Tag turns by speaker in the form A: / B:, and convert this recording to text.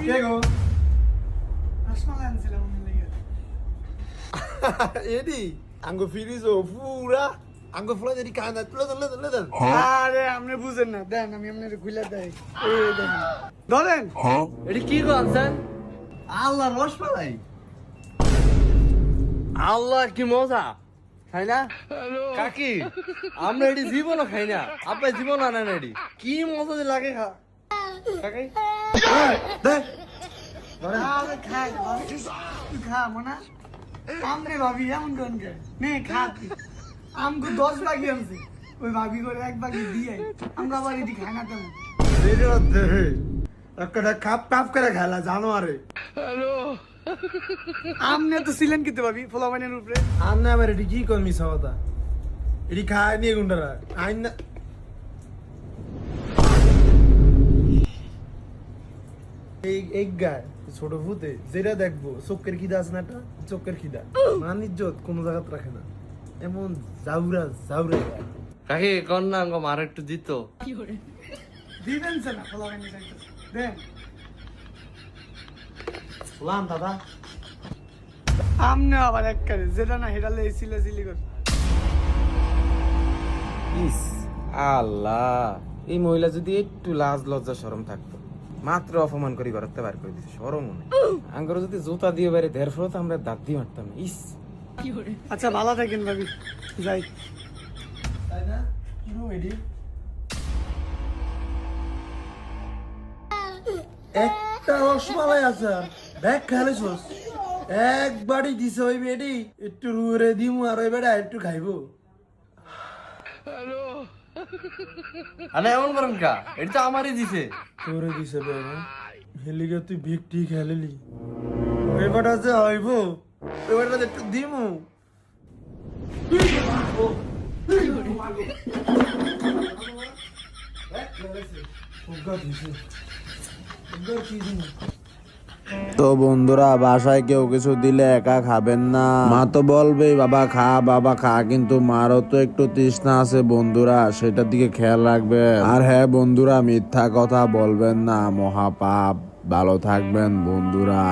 A: কে গো
B: রসমালাই আনছিলাম আমি লেগে
A: এডি আঙ্গো ফিরিজো পুরা আঙ্গো ফ্লাই এডি কানা লেদেন
B: আরে আপনি বুঝেন না দেন আমি আপনার খুলে দেই এই দেখেন ধরেন
C: এটি কি করছেন?
A: আল্লাহ রসমালাই
C: আল্লাহ কি মজা খাই না কাকি আমরা এটি জীবনও খাই না আপনি জীবন আনেন এটি কি মজা যে লাগে কাকি
A: দেখ
B: আরে খাই তুই খা মনা আমরে ভাবি এমন কোন কে নে খা তুই আমগো 10 বাকি আনছে ওই ভাবি করে এক বাকি দিয়ে আমরা আবার এটি খাই না তেমন
A: রেডি হতে একটা কাপ কাপ করে খেলা জানো আরে
B: আমনে তো ছিলেন কিতে ভাবি ফলাবানের উপরে
A: আন্না আবার এডি কি কর মিছা কথা এডি খায় নিয়ে গুন্ডারা আইন না এই এক গায় ছোট ভূতে যেটা দেখবো চোখের খিদা আছে না একটা চোখের খিদা মান ইজ্জত কোনো জায়গাতে রাখে না এমন জাউরা জাউরা
C: কাকি কন্যা আঙ্গ মার একটু দিত
B: দিবেন না ফলাবানের যাইতেছে দেন
A: সালাম দাদা
B: আমনে আবার এক করে যেটা না হেডালে সিলে সিলি করে
D: ইস আল্লাহ এই মহিলা যদি একটু লাজ লজ্জা শরম থাকতো মাত্র অপমান করি করতে বার করে দিছে শরম মনে আঙ্গর যদি জুতা দিয়ে বাইরে দেড় ফ্রত আমরা দাঁত দিয়ে মারতাম ইস
B: আচ্ছা ভালো থাকেন ভাবি যাই
A: তাই না কি রো এডি একটা রসমালাই আছে ব্যাগ খেলেছস একবারই দিছে ওই বেডি একটু রুরে দিমু আর ওই বেড়া একটু খাইবো
C: আরে এমন করেন কা এটা তো আমারই দিছে
A: তোরে দিছে বেড়া হেলিগে তুই ভিকটি খেলেলি ওই বেটা যে হইব ওই বেটা একটু দিমু
E: তো বন্ধুরা বাসায় কেউ কিছু দিলে একা খাবেন না মা তো বলবেই বাবা খা বাবা খা কিন্তু মারও তো একটু তৃষ্ণা আছে বন্ধুরা সেটার দিকে খেয়াল রাখবেন আর হ্যাঁ বন্ধুরা মিথ্যা কথা বলবেন না মহাপাপ ভালো থাকবেন বন্ধুরা।